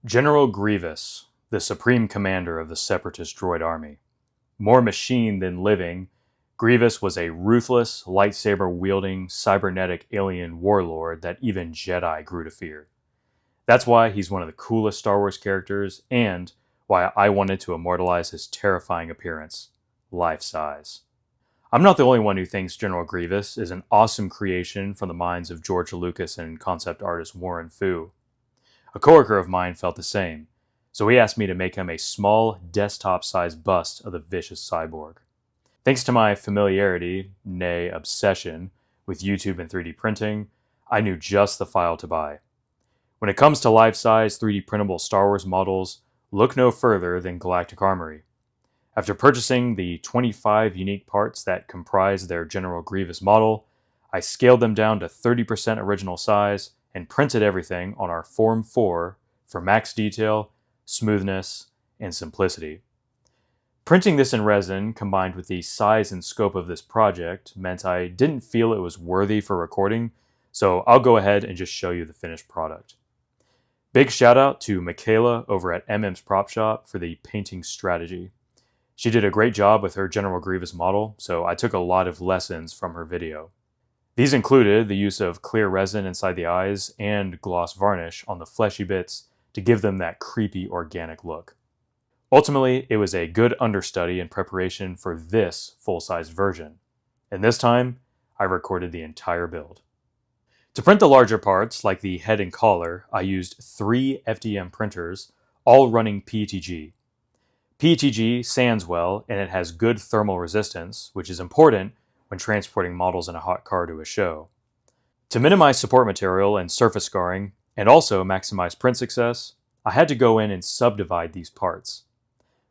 General Grievous, the supreme commander of the Separatist droid army. More machine than living, Grievous was a ruthless, lightsaber-wielding, cybernetic alien warlord that even Jedi grew to fear. That's why he's one of the coolest Star Wars characters, and why I wanted to immortalize his terrifying appearance, life-size. I'm not the only one who thinks General Grievous is an awesome creation from the minds of George Lucas and concept artist Warren Fu. A coworker of mine felt the same, so he asked me to make him a small, desktop-sized bust of the vicious cyborg. Thanks to my familiarity, nay obsession, with YouTube and 3D printing, I knew just the file to buy. When it comes to life-size 3D printable Star Wars models, look no further than Galactic Armory. After purchasing the 25 unique parts that comprise their General Grievous model, I scaled them down to 30% original size and printed everything on our Form 4 for max detail, smoothness, and simplicity. Printing this in resin, combined with the size and scope of this project, meant I didn't feel it was worthy for recording, so I'll go ahead and just show you the finished product. Big shout out to Michaela over at MM's Prop Shop for the painting strategy. She did a great job with her General Grievous model, so I took a lot of lessons from her video. These included the use of clear resin inside the eyes and gloss varnish on the fleshy bits to give them that creepy organic look. Ultimately, it was a good understudy in preparation for this full-size version, and this time, I recorded the entire build. To print the larger parts, like the head and collar, I used 3 FDM printers, all running PETG. PETG sands well, and it has good thermal resistance, which is important when transporting models in a hot car to a show. To minimize support material and surface scarring, and also maximize print success, I had to go in and subdivide these parts.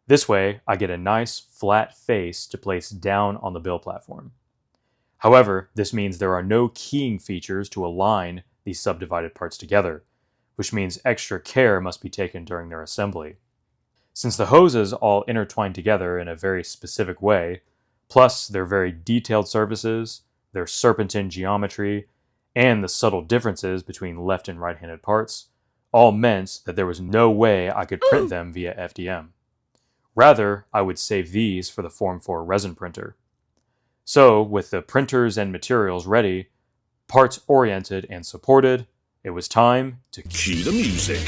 This way, I get a nice, flat face to place down on the build platform. However, this means there are no keying features to align these subdivided parts together, which means extra care must be taken during their assembly. Since the hoses all intertwine together in a very specific way, plus their very detailed surfaces, their serpentine geometry, and the subtle differences between left and right-handed parts, all meant that there was no way I could print them via FDM. Rather, I would save these for the Form 4 resin printer. So, with the printers and materials ready, parts oriented and supported, it was time to cue the music.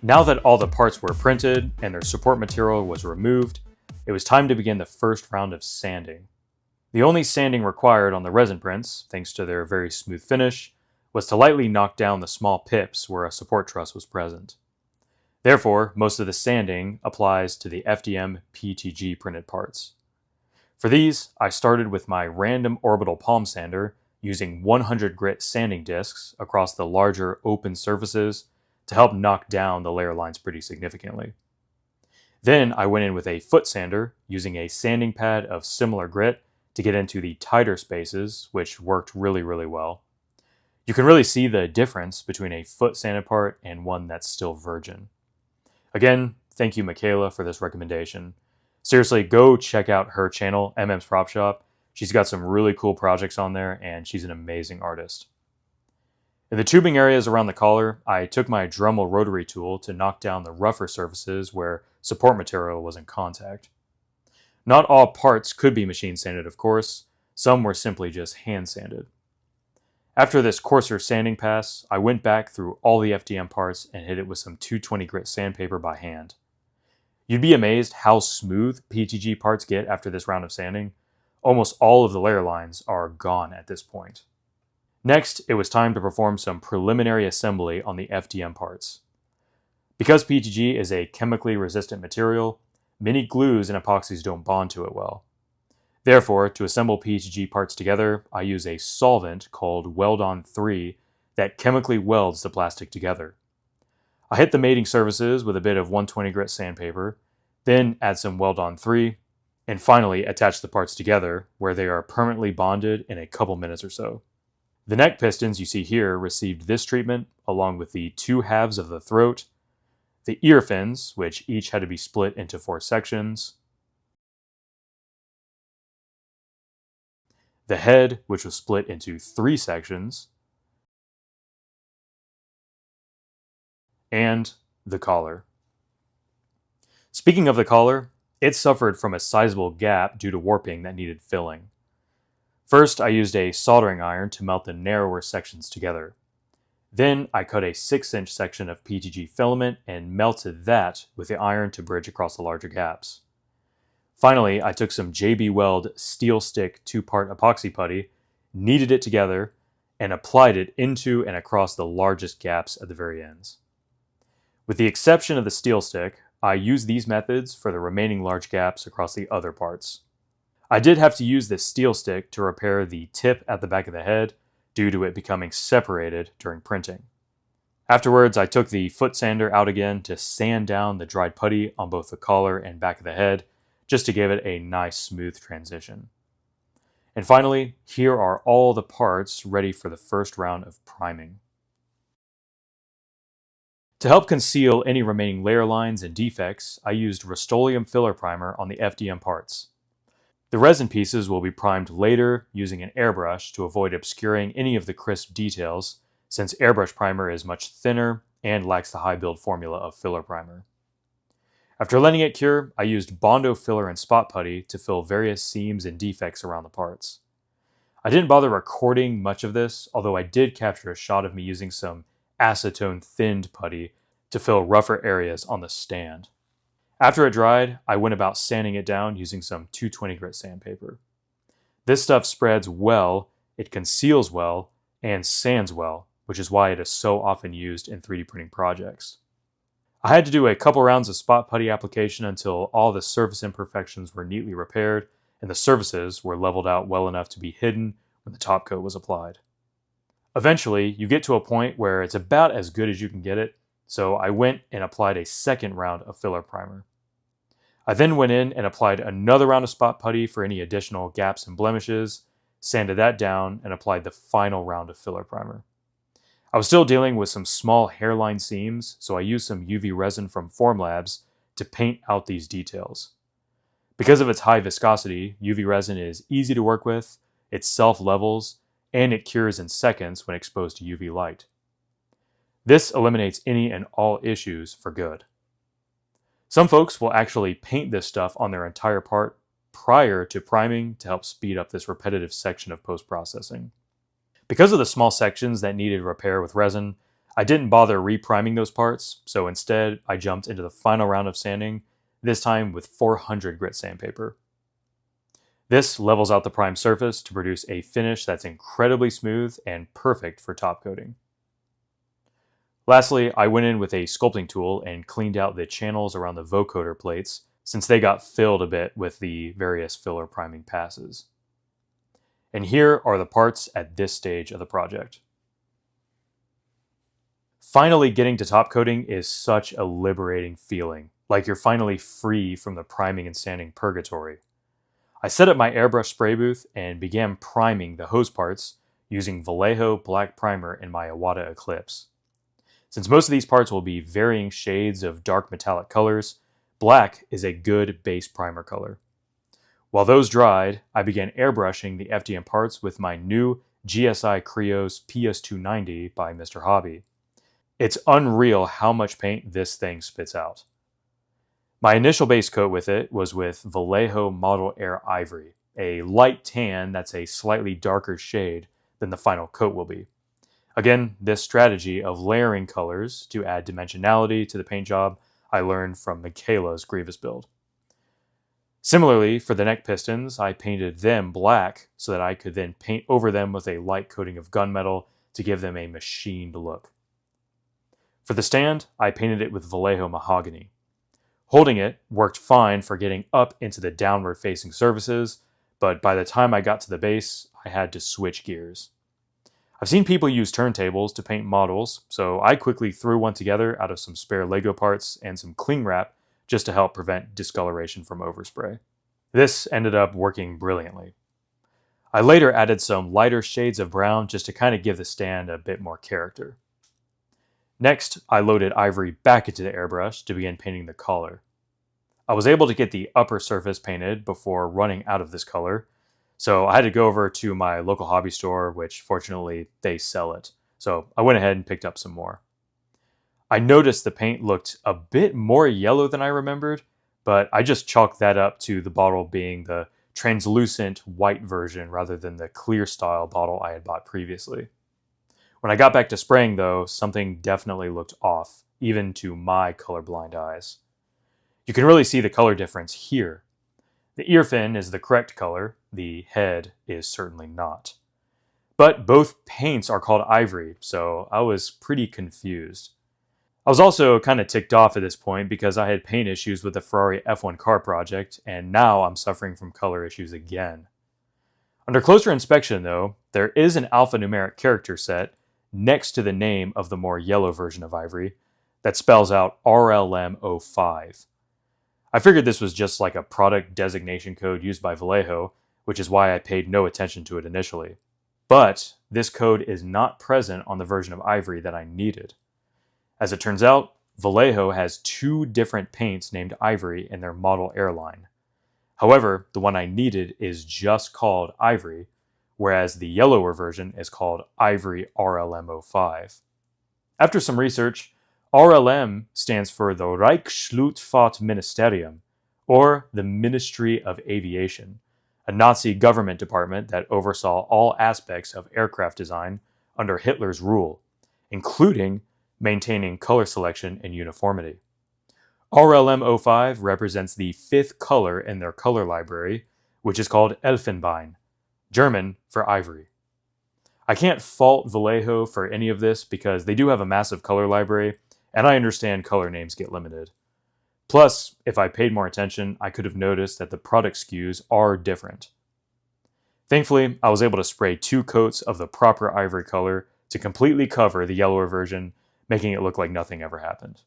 Now that all the parts were printed and their support material was removed, it was time to begin the first round of sanding. The only sanding required on the resin prints, thanks to their very smooth finish, was to lightly knock down the small pips where a support truss was present. Therefore, most of the sanding applies to the FDM PETG printed parts. For these, I started with my random orbital palm sander using 100 grit sanding discs across the larger open surfaces to help knock down the layer lines pretty significantly. Then I went in with a foot sander using a sanding pad of similar grit to get into the tighter spaces, which worked really, really well. You can really see the difference between a foot sanded part and one that's still virgin. Again, thank you, Michaela, for this recommendation. Seriously, go check out her channel, MM's Prop Shop. She's got some really cool projects on there, and she's an amazing artist. In the tubing areas around the collar, I took my Dremel rotary tool to knock down the rougher surfaces where support material was in contact. Not all parts could be machine sanded, of course. Some were simply just hand sanded. After this coarser sanding pass, I went back through all the FDM parts and hit it with some 220 grit sandpaper by hand. You'd be amazed how smooth PTG parts get after this round of sanding. Almost all of the layer lines are gone at this point. Next, it was time to perform some preliminary assembly on the FDM parts. Because PTG is a chemically resistant material, many glues and epoxies don't bond to it well. Therefore, to assemble PTG parts together, I use a solvent called Weld-On 3 that chemically welds the plastic together. I hit the mating surfaces with a bit of 120 grit sandpaper, then add some Weld-On 3, and finally attach the parts together where they are permanently bonded in a couple minutes or so. The neck pistons you see here received this treatment along with the two halves of the throat, the ear fins, which each had to be split into 4 sections, the head, which was split into 3 sections, and the collar. Speaking of the collar, it suffered from a sizable gap due to warping that needed filling. First, I used a soldering iron to melt the narrower sections together. Then I cut a 6-inch section of PTG filament and melted that with the iron to bridge across the larger gaps. Finally, I took some JB Weld steel stick 2-part epoxy putty, kneaded it together, and applied it into and across the largest gaps at the very ends. With the exception of the steel stick, I used these methods for the remaining large gaps across the other parts. I did have to use this steel stick to repair the tip at the back of the head due to it becoming separated during printing. Afterwards, I took the foot sander out again to sand down the dried putty on both the collar and back of the head, just to give it a nice smooth transition. And finally, here are all the parts ready for the first round of priming. To help conceal any remaining layer lines and defects, I used Rust-Oleum filler primer on the FDM parts. The resin pieces will be primed later using an airbrush to avoid obscuring any of the crisp details, since airbrush primer is much thinner and lacks the high build formula of filler primer. After letting it cure, I used Bondo filler and spot putty to fill various seams and defects around the parts. I didn't bother recording much of this, although I did capture a shot of me using some acetone thinned putty to fill rougher areas on the stand. After it dried, I went about sanding it down using some 220 grit sandpaper. This stuff spreads well, it conceals well, and sands well, which is why it is so often used in 3D printing projects. I had to do a couple rounds of spot putty application until all the surface imperfections were neatly repaired and the surfaces were leveled out well enough to be hidden when the top coat was applied. Eventually, you get to a point where it's about as good as you can get it, so I went and applied a second round of filler primer. I then went in and applied another round of spot putty for any additional gaps and blemishes, sanded that down, and applied the final round of filler primer. I was still dealing with some small hairline seams, so I used some UV resin from Formlabs to paint out these details. Because of its high viscosity, UV resin is easy to work with, it self-levels, and it cures in seconds when exposed to UV light. This eliminates any and all issues for good. Some folks will actually paint this stuff on their entire part prior to priming to help speed up this repetitive section of post-processing. Because of the small sections that needed repair with resin, I didn't bother repriming those parts, so instead I jumped into the final round of sanding, this time with 400 grit sandpaper. This levels out the primed surface to produce a finish that's incredibly smooth and perfect for top coating. Lastly, I went in with a sculpting tool and cleaned out the channels around the vocoder plates since they got filled a bit with the various filler priming passes. And here are the parts at this stage of the project. Finally getting to top coating is such a liberating feeling, like you're finally free from the priming and sanding purgatory. I set up my airbrush spray booth and began priming the hose parts using Vallejo black primer in my Iwata Eclipse. Since most of these parts will be varying shades of dark metallic colors, black is a good base primer color. While those dried, I began airbrushing the FDM parts with my new GSI Krios PS290 by Mr. Hobby. It's unreal how much paint this thing spits out. My initial base coat with it was with Vallejo Model Air Ivory, a light tan that's a slightly darker shade than the final coat will be. Again, this strategy of layering colors to add dimensionality to the paint job I learned from Michaela's Grievous build. Similarly, for the neck pistons, I painted them black so that I could then paint over them with a light coating of gunmetal to give them a machined look. For the stand, I painted it with Vallejo Mahogany. Holding it worked fine for getting up into the downward-facing surfaces, but by the time I got to the base, I had to switch gears. I've seen people use turntables to paint models, so I quickly threw one together out of some spare Lego parts and some cling wrap just to help prevent discoloration from overspray. This ended up working brilliantly. I later added some lighter shades of brown just to kind of give the stand a bit more character. Next, I loaded ivory back into the airbrush to begin painting the collar. I was able to get the upper surface painted before running out of this color, so I had to go over to my local hobby store, which fortunately they sell it. So I went ahead and picked up some more. I noticed the paint looked a bit more yellow than I remembered, but I just chalked that up to the bottle being the translucent white version rather than the clear style bottle I had bought previously. When I got back to spraying, though, something definitely looked off, even to my colorblind eyes. You can really see the color difference here. The ear fin is the correct color, the head is certainly not. But both paints are called ivory, so I was pretty confused. I was also kind of ticked off at this point because I had paint issues with the Ferrari F1 car project, and now I'm suffering from color issues again. Under closer inspection, though, there is an alphanumeric character set next to the name of the more yellow version of ivory that spells out RLM05. I figured this was just like a product designation code used by Vallejo, which is why I paid no attention to it initially. But this code is not present on the version of ivory that I needed. As it turns out, Vallejo has two different paints named Ivory in their model airline. However, the one I needed is just called Ivory, whereas the yellower version is called Ivory RLM05. After some research, RLM stands for the Reichsluftfahrtministerium, or the Ministry of Aviation, a Nazi government department that oversaw all aspects of aircraft design under Hitler's rule, including maintaining color selection and uniformity. RLM05 represents the fifth color in their color library, which is called Elfenbein, German for ivory. I can't fault Vallejo for any of this because they do have a massive color library, and I understand color names get limited. Plus, if I paid more attention, I could have noticed that the product SKUs are different. Thankfully, I was able to spray 2 coats of the proper ivory color to completely cover the yellower version, making it look like nothing ever happened.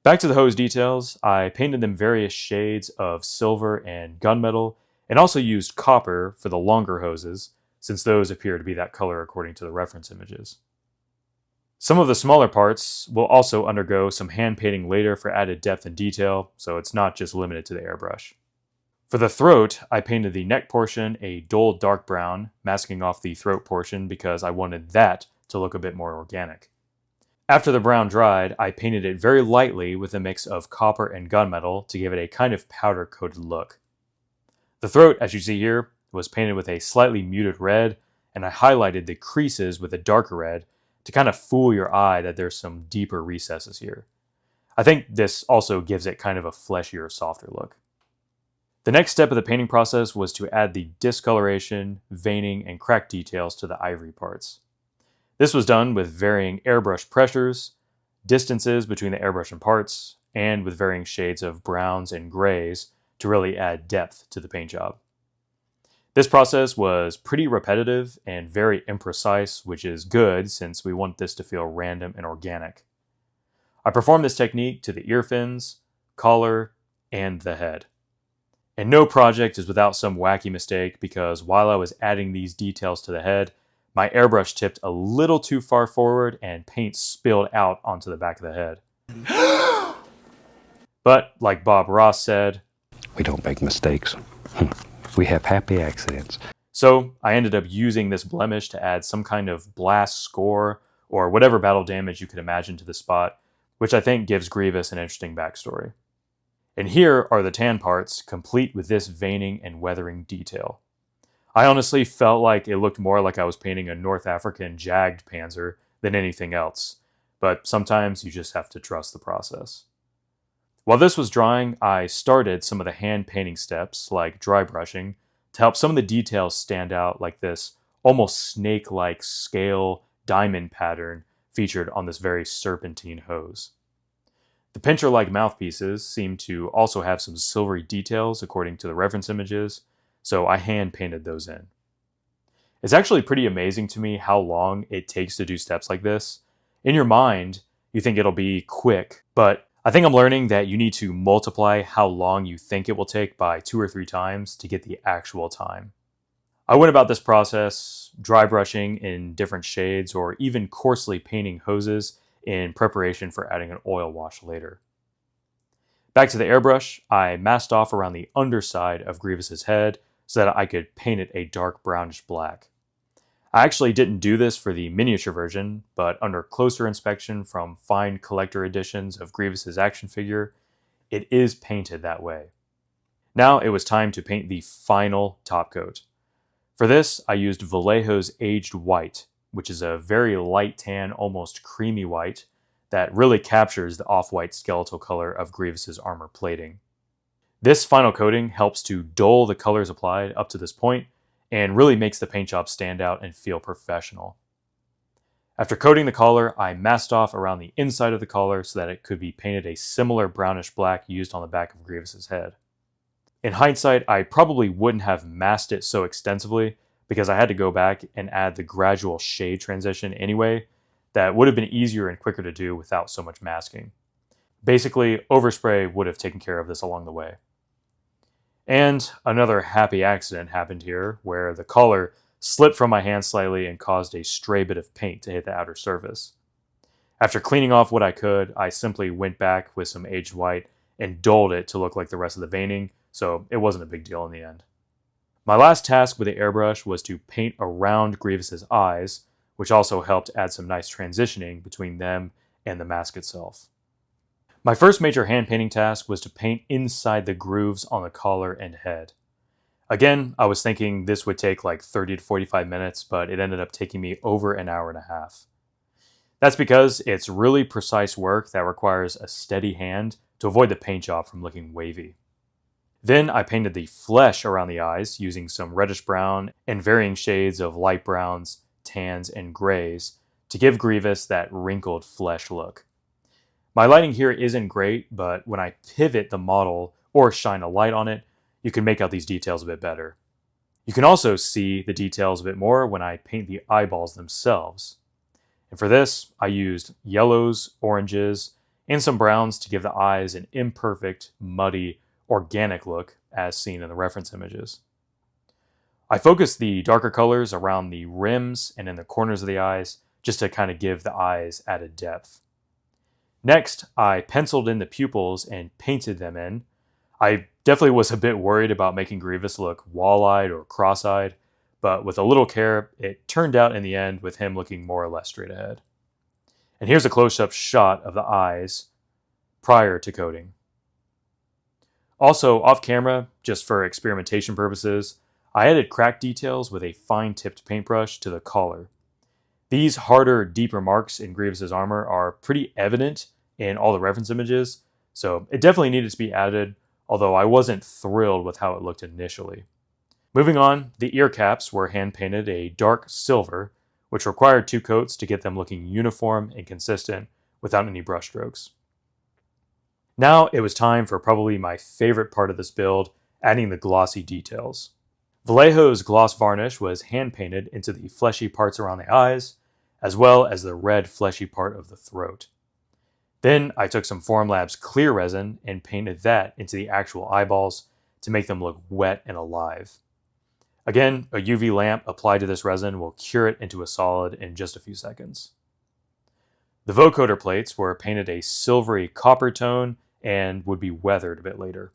Back to the hose details, I painted them various shades of silver and gunmetal, and also used copper for the longer hoses, since those appear to be that color according to the reference images. Some of the smaller parts will also undergo some hand painting later for added depth and detail, so it's not just limited to the airbrush. For the throat, I painted the neck portion a dull dark brown, masking off the throat portion because I wanted that to look a bit more organic. After the brown dried, I painted it very lightly with a mix of copper and gunmetal to give it a kind of powder-coated look. The throat, as you see here, was painted with a slightly muted red, and I highlighted the creases with a darker red to kind of fool your eye that there's some deeper recesses here. I think this also gives it kind of a fleshier, softer look. The next step of the painting process was to add the discoloration, veining, and crack details to the ivory parts. This was done with varying airbrush pressures, distances between the airbrush and parts, and with varying shades of browns and grays to really add depth to the paint job. This process was pretty repetitive and very imprecise, which is good since we want this to feel random and organic. I performed this technique to the ear fins, collar, and the head. And no project is without some wacky mistake because while I was adding these details to the head, my airbrush tipped a little too far forward and paint spilled out onto the back of the head. But like Bob Ross said, we don't make mistakes. We have happy accidents. So I ended up using this blemish to add some kind of blast score or whatever battle damage you could imagine to the spot, which I think gives Grievous an interesting backstory. And here are the tan parts, complete with this veining and weathering detail. I honestly felt like it looked more like I was painting a North African jagged panzer than anything else, but sometimes you just have to trust the process. While this was drying, I started some of the hand painting steps, like dry brushing, to help some of the details stand out, like this almost snake-like scale diamond pattern featured on this very serpentine hose. The pincher-like mouthpieces seem to also have some silvery details according to the reference images, so I hand painted those in. It's actually pretty amazing to me how long it takes to do steps like this. In your mind, you think it'll be quick, but I think I'm learning that you need to multiply how long you think it will take by 2 or 3 times to get the actual time. I went about this process dry brushing in different shades or even coarsely painting hoses in preparation for adding an oil wash later. Back to the airbrush, I masked off around the underside of Grievous's head so that I could paint it a dark brownish black. I actually didn't do this for the miniature version, but under closer inspection from fine collector editions of Grievous's action figure, it is painted that way. Now it was time to paint the final top coat. For this, I used Vallejo's Aged White, which is a very light tan, almost creamy white, that really captures the off-white skeletal color of Grievous's armor plating. This final coating helps to dull the colors applied up to this point, and really makes the paint job stand out and feel professional. After coating the collar, I masked off around the inside of the collar so that it could be painted a similar brownish black used on the back of Grievous's head. In hindsight, I probably wouldn't have masked it so extensively because I had to go back and add the gradual shade transition anyway. That would have been easier and quicker to do without so much masking. Basically, overspray would have taken care of this along the way. And another happy accident happened here, where the collar slipped from my hand slightly and caused a stray bit of paint to hit the outer surface. After cleaning off what I could, I simply went back with some aged white and dulled it to look like the rest of the veining, so it wasn't a big deal in the end. My last task with the airbrush was to paint around Grievous's eyes, which also helped add some nice transitioning between them and the mask itself. My first major hand painting task was to paint inside the grooves on the collar and head. Again, I was thinking this would take like 30 to 45 minutes, but it ended up taking me over an hour and a half. That's because it's really precise work that requires a steady hand to avoid the paint job from looking wavy. Then I painted the flesh around the eyes using some reddish brown and varying shades of light browns, tans, and grays to give Grievous that wrinkled flesh look. My lighting here isn't great, but when I pivot the model or shine a light on it, you can make out these details a bit better. You can also see the details a bit more when I paint the eyeballs themselves. And for this, I used yellows, oranges, and some browns to give the eyes an imperfect, muddy, organic look as seen in the reference images. I focused the darker colors around the rims and in the corners of the eyes just to kind of give the eyes added depth. Next, I penciled in the pupils and painted them in. I definitely was a bit worried about making Grievous look wall-eyed or cross-eyed, but with a little care, it turned out in the end with him looking more or less straight ahead. And here's a close-up shot of the eyes prior to coating. Also, off camera, just for experimentation purposes, I added crack details with a fine-tipped paintbrush to the collar. These harder, deeper marks in Grievous's armor are pretty evident in all the reference images, so it definitely needed to be added, although I wasn't thrilled with how it looked initially. Moving on, the ear caps were hand-painted a dark silver, which required 2 coats to get them looking uniform and consistent without any brush strokes. Now it was time for probably my favorite part of this build, adding the glossy details. Vallejo's gloss varnish was hand-painted into the fleshy parts around the eyes, as well as the red fleshy part of the throat. Then I took some Formlab's clear resin and painted that into the actual eyeballs to make them look wet and alive. Again, a UV lamp applied to this resin will cure it into a solid in just a few seconds. The vocoder plates were painted a silvery copper tone and would be weathered a bit later.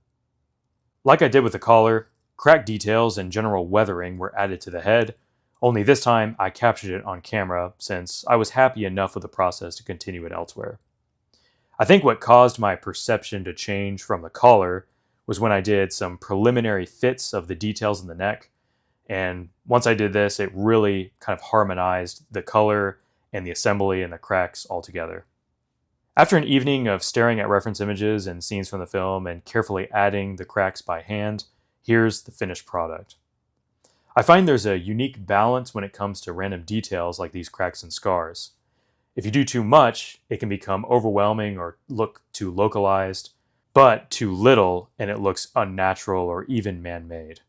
Like I did with the collar, cracked details and general weathering were added to the head, only this time I captured it on camera since I was happy enough with the process to continue it elsewhere. I think what caused my perception to change from the collar was when I did some preliminary fits of the details in the neck, and once I did this, it really kind of harmonized the color and the assembly and the cracks all together. After an evening of staring at reference images and scenes from the film and carefully adding the cracks by hand, here's the finished product. I find there's a unique balance when it comes to random details like these cracks and scars. If you do too much, it can become overwhelming or look too localized, but too little and it looks unnatural or even man-made.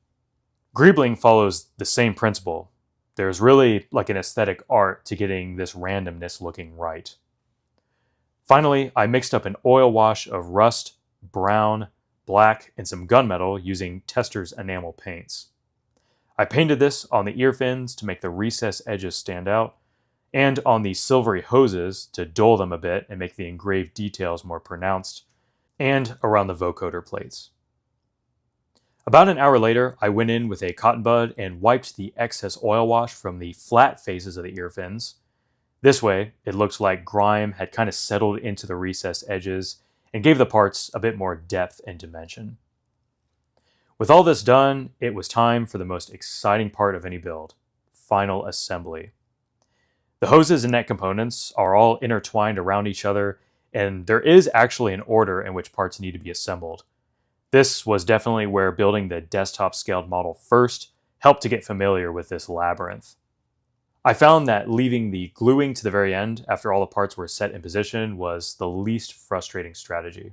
Greebling follows the same principle. There's really like an aesthetic art to getting this randomness looking right. Finally, I mixed up an oil wash of rust, brown, black, and some gunmetal using Tester's enamel paints. I painted this on the ear fins to make the recessed edges stand out, and on the silvery hoses to dull them a bit and make the engraved details more pronounced, and around the vocoder plates. About an hour later, I went in with a cotton bud and wiped the excess oil wash from the flat faces of the ear fins. This way, it looked like grime had kind of settled into the recessed edges and gave the parts a bit more depth and dimension. With all this done, it was time for the most exciting part of any build, final assembly. The hoses and neck components are all intertwined around each other, and there is actually an order in which parts need to be assembled. This was definitely where building the desktop scaled model first helped to get familiar with this labyrinth. I found that leaving the gluing to the very end after all the parts were set in position was the least frustrating strategy.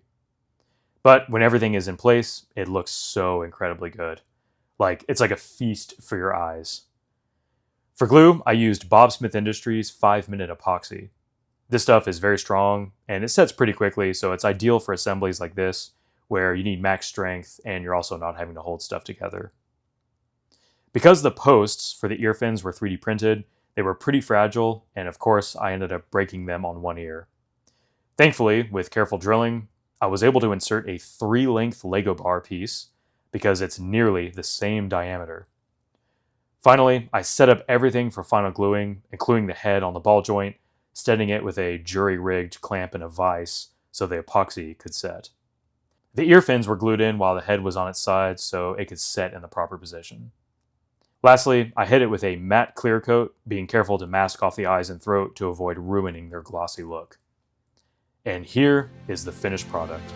But when everything is in place, it looks so incredibly good. It's like a feast for your eyes. For glue, I used Bob Smith Industries 5-minute epoxy. This stuff is very strong and it sets pretty quickly, so it's ideal for assemblies like this where you need max strength and you're also not having to hold stuff together. Because the posts for the ear fins were 3D printed, they were pretty fragile, and of course I ended up breaking them on one ear. Thankfully, with careful drilling, I was able to insert a 3-length Lego bar piece because it's nearly the same diameter. Finally, I set up everything for final gluing, including the head on the ball joint, steadying it with a jury-rigged clamp and a vise so the epoxy could set. The ear fins were glued in while the head was on its side so it could set in the proper position. Lastly, I hit it with a matte clear coat, being careful to mask off the eyes and throat to avoid ruining their glossy look. And here is the finished product.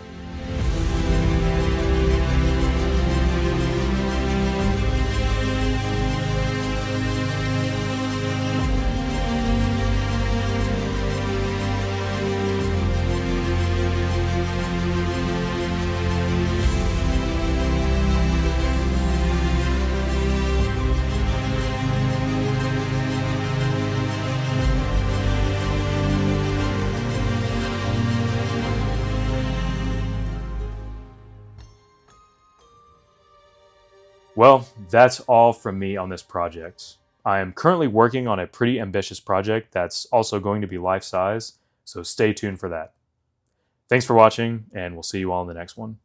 Well, that's all from me on this project. I am currently working on a pretty ambitious project that's also going to be life-size, so stay tuned for that. Thanks for watching, and we'll see you all in the next one.